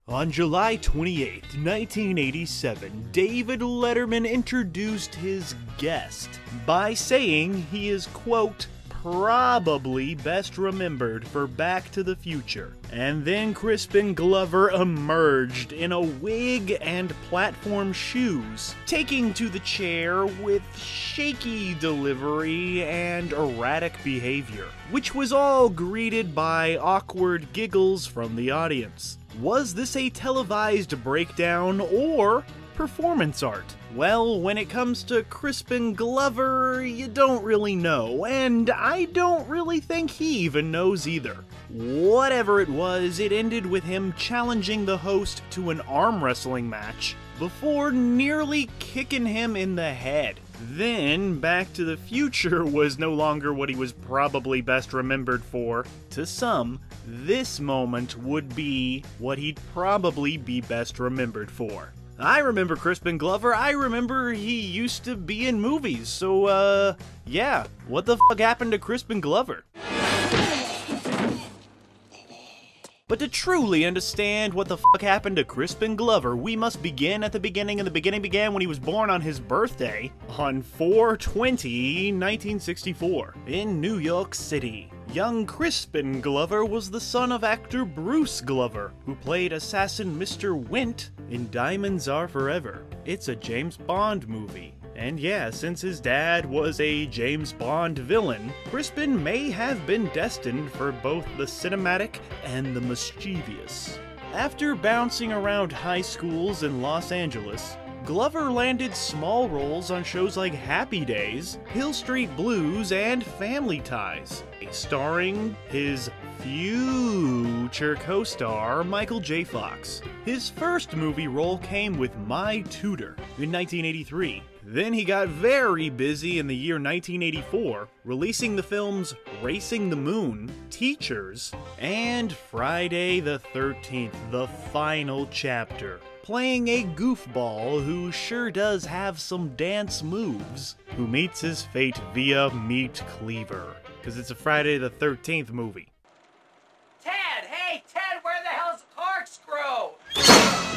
On July 28, 1987, David Letterman introduced his guest by saying he is, quote, probably best remembered for Back to the Future. And then Crispin Glover emerged in a wig and platform shoes, taking to the chair with shaky delivery and erratic behavior, which was all greeted by awkward giggles from the audience. Was this a televised breakdown or performance art? Well, when it comes to Crispin Glover, you don't really know, and I don't really think he even knows either. Whatever it was, it ended with him challenging the host to an arm wrestling match before nearly kicking him in the head. Then, Back to the Future was no longer what he was probably best remembered for. To some, this moment would be what he'd probably be best remembered for. I remember Crispin Glover. I remember he used to be in movies. So, yeah. What the fuck happened to Crispin Glover? But to truly understand what the fuck happened to Crispin Glover, we must begin at the beginning, and the beginning began when he was born on his birthday on 4/20/1964 in New York City. Young Crispin Glover was the son of actor Bruce Glover, who played assassin Mr. Wint in Diamonds Are Forever. It's a James Bond movie. And yeah, since his dad was a James Bond villain, Crispin may have been destined for both the cinematic and the mischievous. After bouncing around high schools in Los Angeles, Glover landed small roles on shows like Happy Days, Hill Street Blues, and Family Ties, starring his future co-star Michael J. Fox. His first movie role came with My Tutor in 1983. Then he got very busy in the year 1984, releasing the films Racing the Moon, Teachers, and Friday the 13th, The Final Chapter, playing a goofball who sure does have some dance moves, who meets his fate via meat cleaver, because it's a Friday the 13th movie. Ted! Hey, Ted, where the hell's the corkscrew?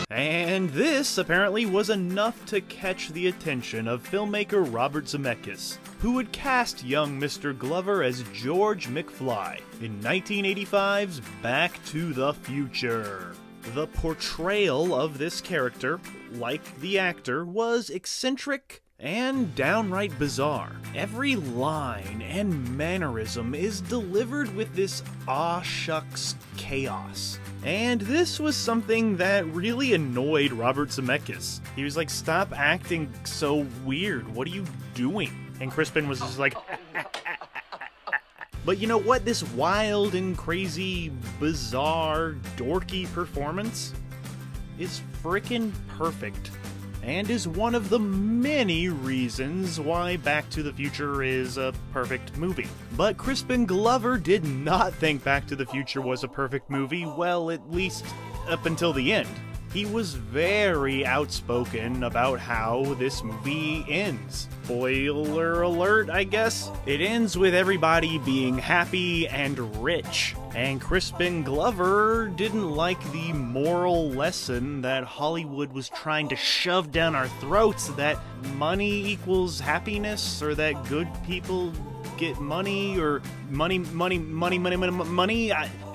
And this apparently was enough to catch the attention of filmmaker Robert Zemeckis, who would cast young Mr. Glover as George McFly in 1985's Back to the Future. The portrayal of this character, like the actor, was eccentric and downright bizarre. Every line and mannerism is delivered with this aw shucks chaos. And this was something that really annoyed Robert Zemeckis. He was like, stop acting so weird, what are you doing? And Crispin was just like, But you know what? This wild and crazy, bizarre, dorky performance is frickin' perfect, and is one of the many reasons why Back to the Future is a perfect movie. But Crispin Glover did not think Back to the Future was a perfect movie, well, at least up until the end. He was very outspoken about how this movie ends. Spoiler alert, I guess. It ends with everybody being happy and rich. And Crispin Glover didn't like the moral lesson that Hollywood was trying to shove down our throats, that money equals happiness, or that good people get money, or money.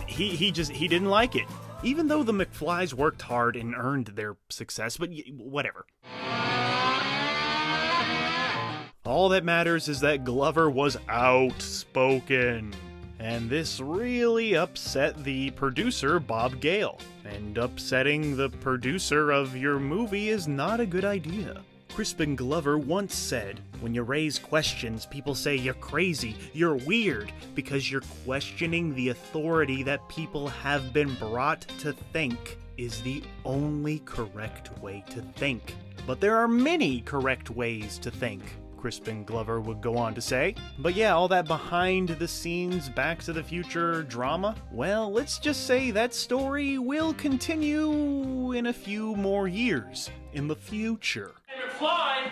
He didn't like it. Even though the McFlys worked hard and earned their success, but whatever. All that matters is that Glover was outspoken. And this really upset the producer, Bob Gale. And upsetting the producer of your movie is not a good idea. Crispin Glover once said, when you raise questions, people say you're crazy, you're weird, because you're questioning the authority that people have been brought to think is the only correct way to think. But there are many correct ways to think, Crispin Glover would go on to say. But yeah, all that behind-the-scenes Back to the Future drama, well, let's just say that story will continue in a few more years in the future. McFly!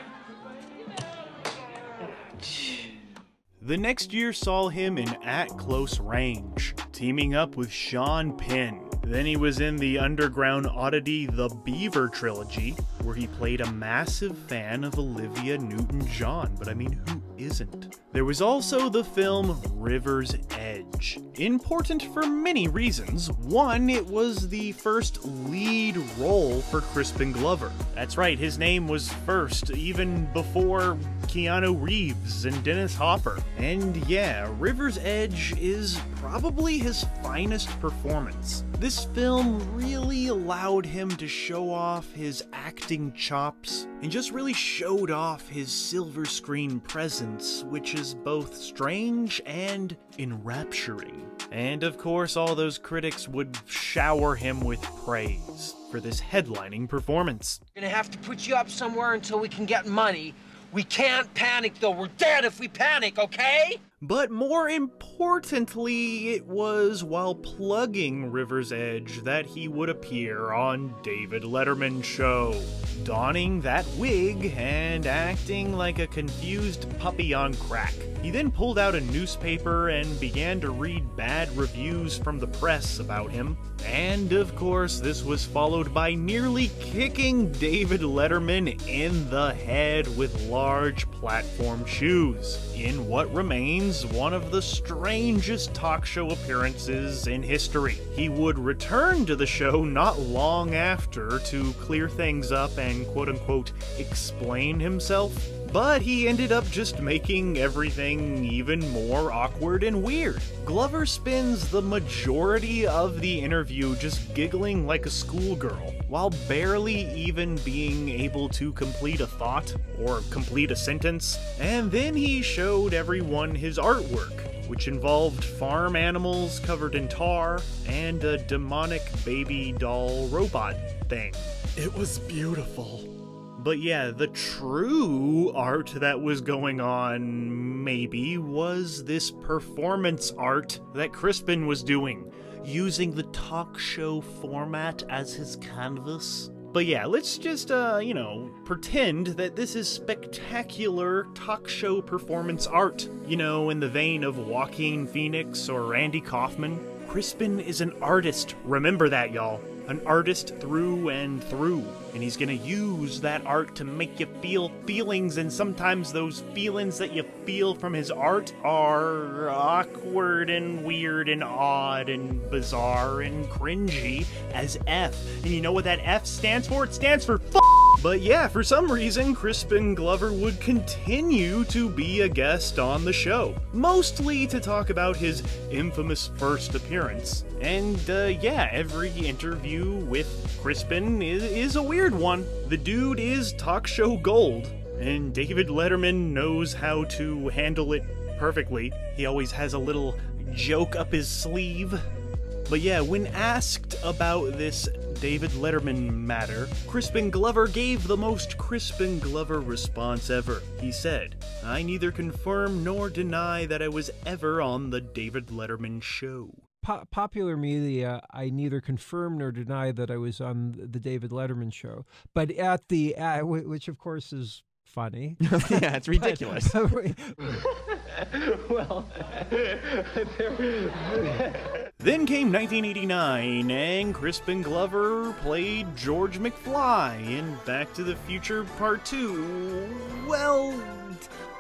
The next year saw him in At Close Range, teaming up with Sean Penn Then he was in the underground oddity The Beaver Trilogy, where he played a massive fan of Olivia Newton-John, but I mean, who isn't? There was also the film River's Edge. Important for many reasons. One, it was the first lead role for Crispin Glover. That's right, his name was first, even before Keanu Reeves and Dennis Hopper. And yeah, River's Edge is probably his finest performance. This film really allowed him to show off his acting chops and just really showed off his silver screen presence, which is both strange and enrapturing. And of course, all those critics would shower him with praise for this headlining performance. We're gonna have to put you up somewhere until we can get money. We can't panic, though. We're dead if we panic, okay? But more importantly, it was while plugging River's Edge that he would appear on David Letterman's show, donning that wig and acting like a confused puppy on crack. He then pulled out a newspaper and began to read bad reviews from the press about him. And of course, this was followed by nearly kicking David Letterman in the head with large platform shoes, in what remains one of the strangest talk show appearances in history. He would return to the show not long after to clear things up and quote-unquote explain himself, but he ended up just making everything even more awkward and weird. Glover spends the majority of the interview just giggling like a schoolgirl, while barely even being able to complete a thought or complete a sentence. And then he showed everyone his artwork, which involved farm animals covered in tar and a demonic baby doll robot thing. It was beautiful. But yeah, the true art that was going on, maybe, was this performance art that Crispin was doing, using the talk show format as his canvas. But yeah, let's just, pretend that this is spectacular talk show performance art. You know, in the vein of Joaquin Phoenix or Andy Kaufman. Crispin is an artist, remember that, y'all. An artist through and through, and he's gonna use that art to make you feel feelings, and sometimes those feelings that you feel from his art are awkward and weird and odd and bizarre and cringy as F. And you know what that F stands for? It stands for f***. But yeah, for some reason, Crispin Glover would continue to be a guest on the show, mostly to talk about his infamous first appearance. And yeah, every interview with Crispin is a weird one. The dude is talk show gold, and David Letterman knows how to handle it perfectly. He always has a little joke up his sleeve. But yeah, when asked about this David Letterman matter, Crispin Glover gave the most Crispin Glover response ever. He said, "I neither confirm nor deny that I was ever on the David Letterman show." Popular media, I neither confirm nor deny that I was on the David Letterman show, but at the which of course is funny. Yeah, it's ridiculous. Well, Then came 1989, and Crispin Glover played George McFly in Back to the Future Part 2. Well,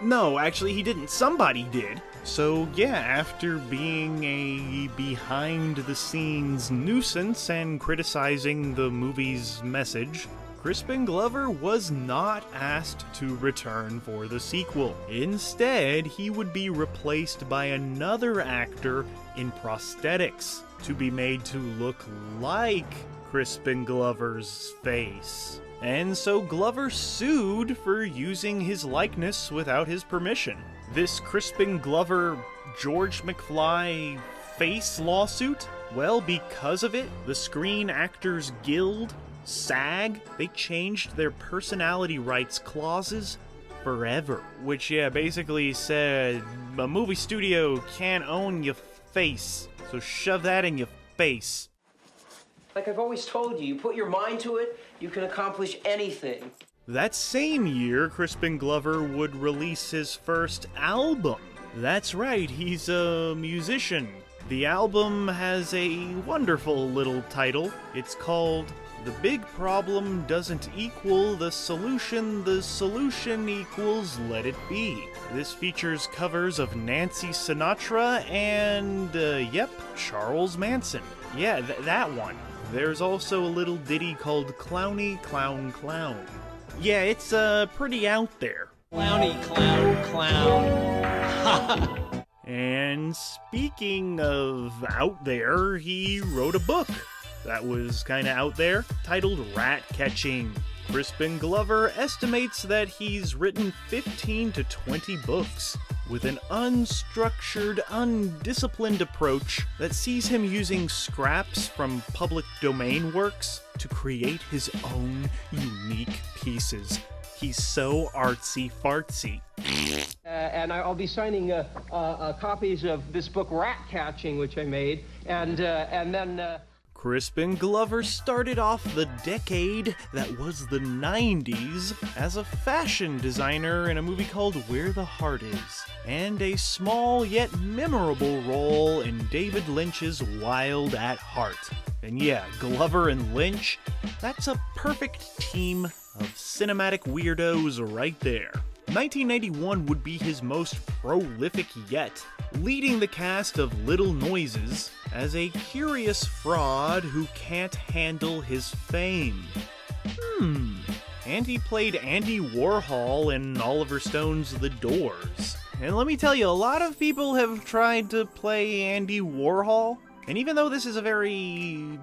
no, actually he didn't. Somebody did. So yeah, after being a behind-the-scenes nuisance and criticizing the movie's message, Crispin Glover was not asked to return for the sequel. Instead, he would be replaced by another actor in prosthetics to be made to look like Crispin Glover's face. And so Glover sued for using his likeness without his permission. This Crispin Glover George McFly face lawsuit? Well, because of it, the Screen Actors Guild, SAG, they changed their personality rights clauses forever. Which, yeah, basically said a movie studio can't own your face, so shove that in your face. like I've always told you, you put your mind to it, you can accomplish anything. That same year, Crispin Glover would release his first album. That's right, he's a musician. The album has a wonderful little title. It's called The Big Problem Doesn't Equal the Solution Equals Let It Be. This features covers of Nancy Sinatra and, Charles Manson. Yeah, that one. There's also a little ditty called Clowny Clown Clown. Yeah, it's, pretty out there. Clowny clown clown. And speaking of out there, he wrote a book that was kinda out there, titled Rat Catching. Crispin Glover estimates that he's written 15 to 20 books, with an unstructured, undisciplined approach that sees him using scraps from public domain works to create his own unique pieces. He's so artsy-fartsy. And I'll be signing copies of this book, Rat Catching, which I made, and then... Crispin Glover started off the decade that was the 90s as a fashion designer in a movie called Where the Heart Is, and a small yet memorable role in David Lynch's Wild at Heart. And yeah, Glover and Lynch, that's a perfect team of cinematic weirdos right there. 1991 would be his most prolific yet, leading the cast of Little Noises as a curious fraud who can't handle his fame. And he played Andy Warhol in Oliver Stone's The Doors. And let me tell you, a lot of people have tried to play Andy Warhol, and even though this is a very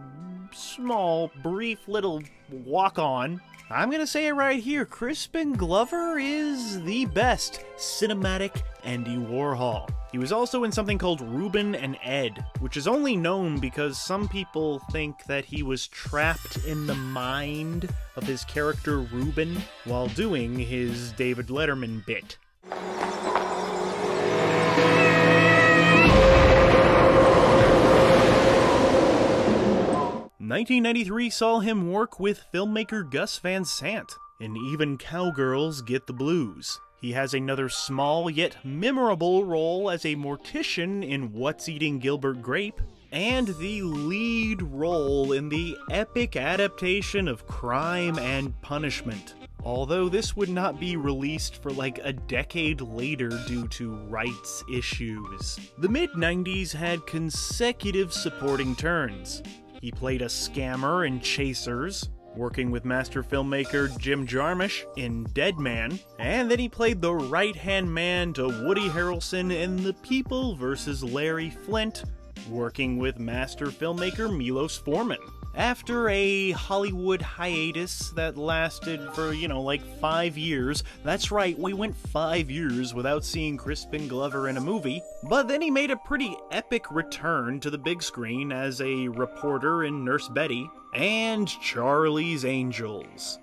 small, brief little walk-on, I'm gonna say it right here, Crispin Glover is the best cinematic Andy Warhol. He was also in something called Ruben and Ed, which is only known because some people think that he was trapped in the mind of his character Ruben while doing his David Letterman bit. 1993 saw him work with filmmaker Gus Van Sant in Even Cowgirls Get the Blues. He has another small yet memorable role as a mortician in What's Eating Gilbert Grape, and the lead role in the epic adaptation of Crime and Punishment, although this would not be released for like a decade later due to rights issues. The mid-90s had consecutive supporting turns. He played a scammer in Chasers, working with master filmmaker Jim Jarmusch in Dead Man, and then he played the right-hand man to Woody Harrelson in The People vs. Larry Flint, working with master filmmaker Milos Forman. After a Hollywood hiatus that lasted for, like 5 years, that's right, we went 5 years without seeing Crispin Glover in a movie, but then he made a pretty epic return to the big screen as a reporter in Nurse Betty and Charlie's Angels.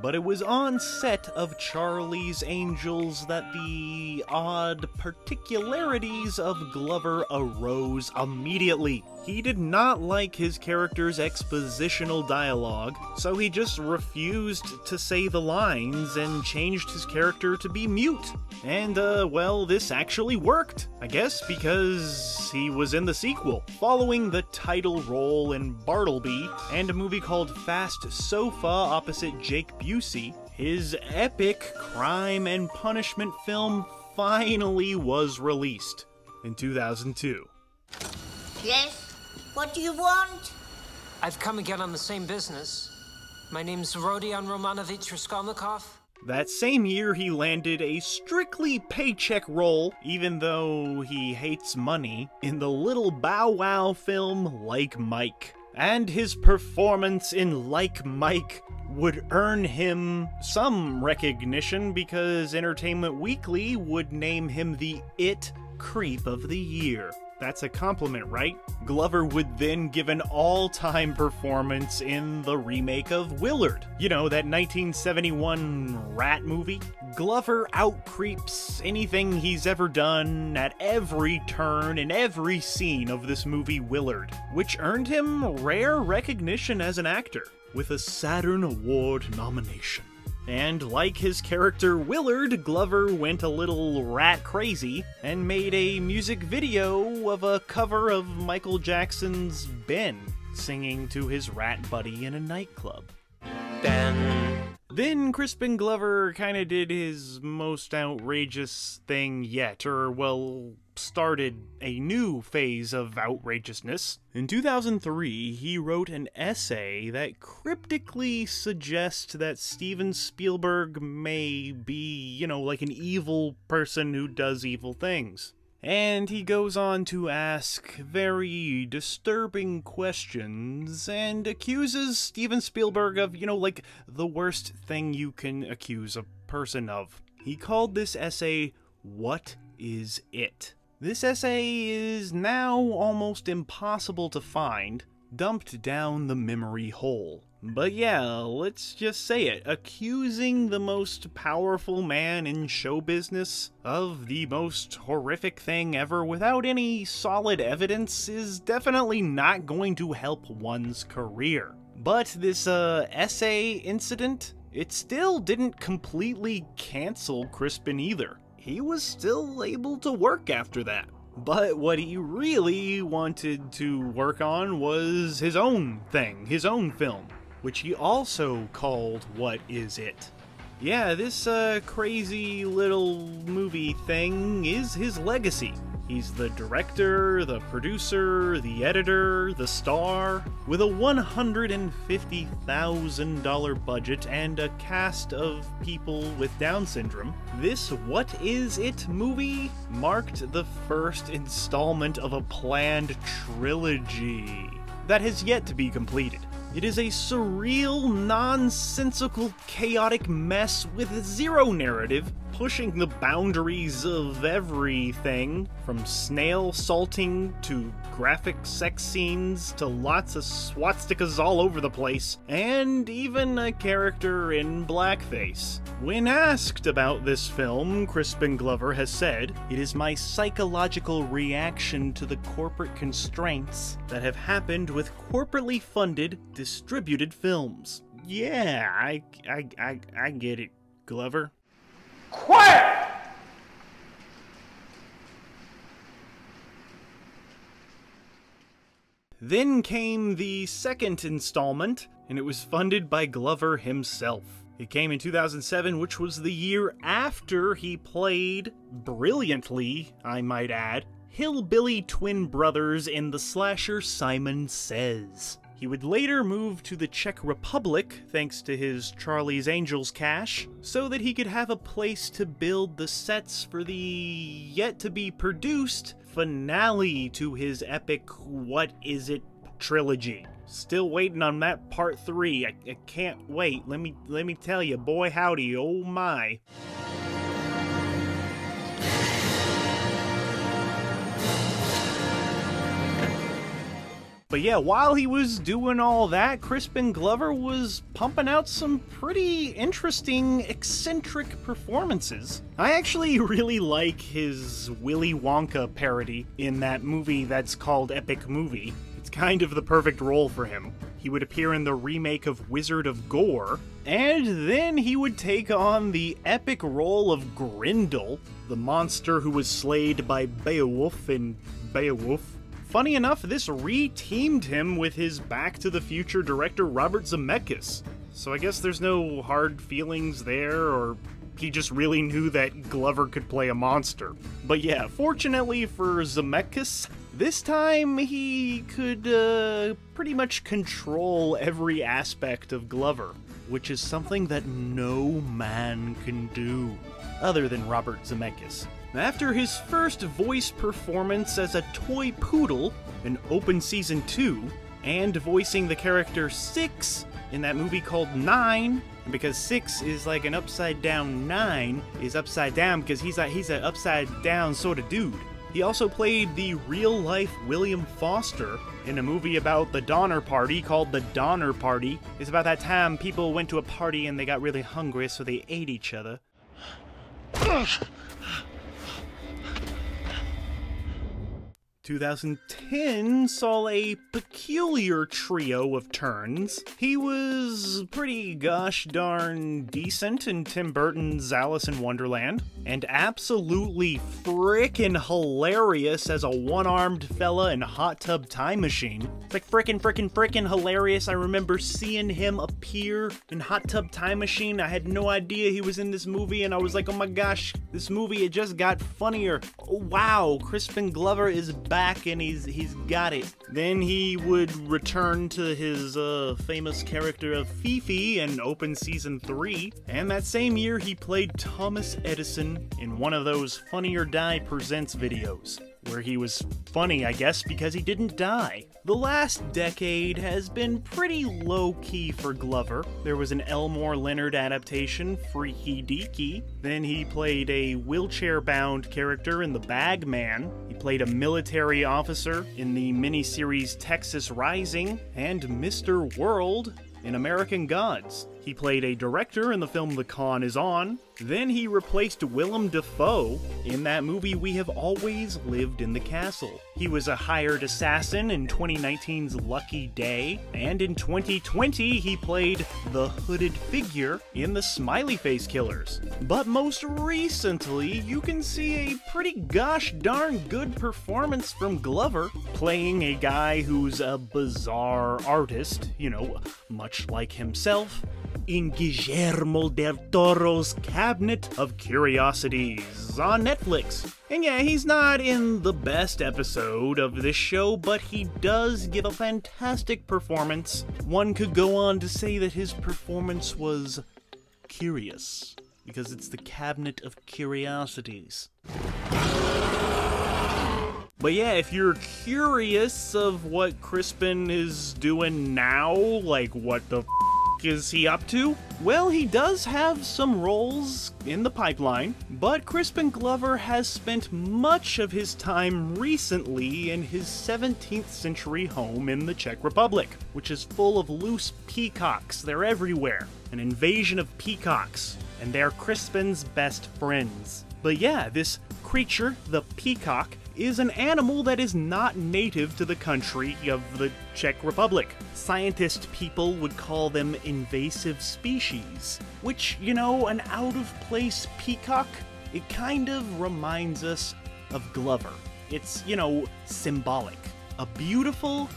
But it was on set of Charlie's Angels that the odd particularities of Glover arose immediately. He did not like his character's expositional dialogue, so he just refused to say the lines and changed his character to be mute. And, this actually worked, I guess, because he was in the sequel, following the title role in Bartleby and a movie called Fast Sofa opposite Jake Busey. His epic Crime and Punishment film finally was released in 2002. Yes? What do you want? I've come again on the same business. My name's Rodion Romanovich Raskolnikov. That same year, he landed a strictly paycheck role, even though he hates money, in the Little Bow Wow film Like Mike. And his performance in Like Mike would earn him some recognition because Entertainment Weekly would name him the It Creep of the Year. That's a compliment, right? Glover would then give an all-time performance in the remake of Willard. You know, that 1971 rat movie? Glover out-creeps anything he's ever done at every turn in every scene of this movie Willard, which earned him rare recognition as an actor, with a Saturn Award nomination. And like his character Willard, Glover went a little rat crazy and made a music video of a cover of Michael Jackson's Ben, singing to his rat buddy in a nightclub. Then Crispin Glover kinda did his most outrageous thing yet, or, well, started a new phase of outrageousness. In 2003, he wrote an essay that cryptically suggests that Steven Spielberg may be, like an evil person who does evil things. And he goes on to ask very disturbing questions and accuses Steven Spielberg of, like the worst thing you can accuse a person of. He called this essay, "What Is It?" This essay is now almost impossible to find, dumped down the memory hole. But yeah, let's just say it, accusing the most powerful man in show business of the most horrific thing ever without any solid evidence is definitely not going to help one's career. But this essay incident, it still didn't completely cancel Crispin either. He was still able to work after that. But what he really wanted to work on was his own thing, his own film, which he also called What Is It? Yeah, this crazy little movie thing is his legacy. He's the director, the producer, the editor, the star. With a $150,000 budget and a cast of people with Down syndrome, this What Is It movie marked the first installment of a planned trilogy that has yet to be completed. It is a surreal, nonsensical, chaotic mess with zero narrative, pushing the boundaries of everything, from snail salting to graphic sex scenes to lots of swastikas all over the place, and even a character in blackface. When asked about this film, Crispin Glover has said, "It is my psychological reaction to the corporate constraints that have happened with corporately funded, distributed films." Yeah, I get it, Glover. Quiet! Then came the second installment, and it was funded by Glover himself. It came in 2007, which was the year after he played, brilliantly, I might add, hillbilly twin brothers in the slasher Simon Says. He would later move to the Czech Republic, thanks to his Charlie's Angels cash, so that he could have a place to build the sets for the yet-to-be-produced finale to his epic What Is It trilogy. Still waiting on that part 3. I can't wait. Let me tell you, boy howdy, oh my. But yeah, while he was doing all that, Crispin Glover was pumping out some pretty interesting, eccentric performances. I actually really like his Willy Wonka parody in that movie that's called Epic Movie. It's kind of the perfect role for him. He would appear in the remake of Wizard of Gore, and then he would take on the epic role of Grindel, the monster who was slayed by Beowulf in Beowulf. Funny enough, this re-teamed him with his Back to the Future director Robert Zemeckis. So I guess there's no hard feelings there, or he just really knew that Glover could play a monster. But yeah, fortunately for Zemeckis, this time he could pretty much control every aspect of Glover, which is something that no man can do, other than Robert Zemeckis. After his first voice performance as a toy poodle in Open Season 2, and voicing the character 6 in that movie called 9, and because 6 is like an upside down 9, is upside down because he's an upside down sort of dude. He also played the real-life William Foster in a movie about the Donner Party called The Donner Party. It's about that time people went to a party and they got really hungry, so they ate each other. 2010 saw a peculiar trio of turns. He was pretty gosh darn decent in Tim Burton's Alice in Wonderland, and absolutely frickin' hilarious as a one-armed fella in Hot Tub Time Machine. It's like frickin' hilarious. I remember seeing him appear in Hot Tub Time Machine. I had no idea he was in this movie, and I was like, oh my gosh, this movie, it just got funnier. Oh, wow, Crispin Glover is back, and he's got it. Then he would return to his famous character of Fifi and open season 3, and that same year he played Thomas Edison in one of those Funny or Die Presents videos, where he was funny, I guess, because he didn't die. The last decade has been pretty low-key for Glover. There was an Elmore Leonard adaptation, Freaky Deaky. Then he played a wheelchair-bound character in The Bag Man. He played a military officer in the miniseries Texas Rising, and Mr. World in American Gods. He played a director in the film The Con Is On. Then he replaced Willem Dafoe in that movie We Have Always Lived in the Castle. He was a hired assassin in 2019's Lucky Day, and in 2020 he played the hooded figure in the Smiley Face Killers. But most recently, you can see a pretty gosh darn good performance from Glover, playing a guy who's a bizarre artist, you know, much like himself, in Guillermo del Toro's Cabinet of Curiosities on Netflix. And yeah, he's not in the best episode of this show, but he does give a fantastic performance. One could go on to say that his performance was curious, because it's the Cabinet of Curiosities. But yeah, if you're curious of what Crispin is doing now, like what the is he up to? Well, he does have some roles in the pipeline, but Crispin Glover has spent much of his time recently in his 17th century home in the Czech Republic, which is full of loose peacocks. They're everywhere. An invasion of peacocks, and they're Crispin's best friends. But yeah, this creature, the peacock, is an animal that is not native to the country of the Czech Republic. Scientist people would call them invasive species, which, you know, an out-of-place peacock, it kind of reminds us of Glover. It's, you know, symbolic. A beautiful,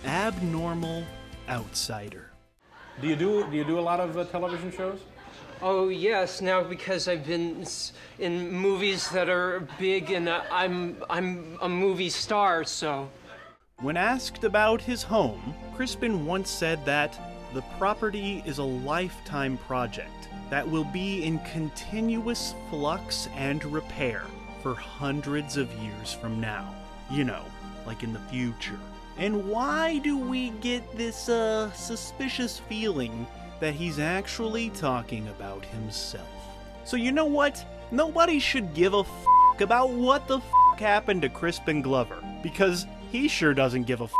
abnormal outsider. Do you do a lot of television shows? Oh, yes, now because I've been in movies that are big and I'm a movie star, so. When asked about his home, Crispin once said that the property is a lifetime project that will be in continuous flux and repair for hundreds of years from now. You know, like in the future. And why do we get this suspicious feeling that he's actually talking about himself? So you know what? Nobody should give a f*** about what the f*** happened to Crispin Glover, because he sure doesn't give a f***.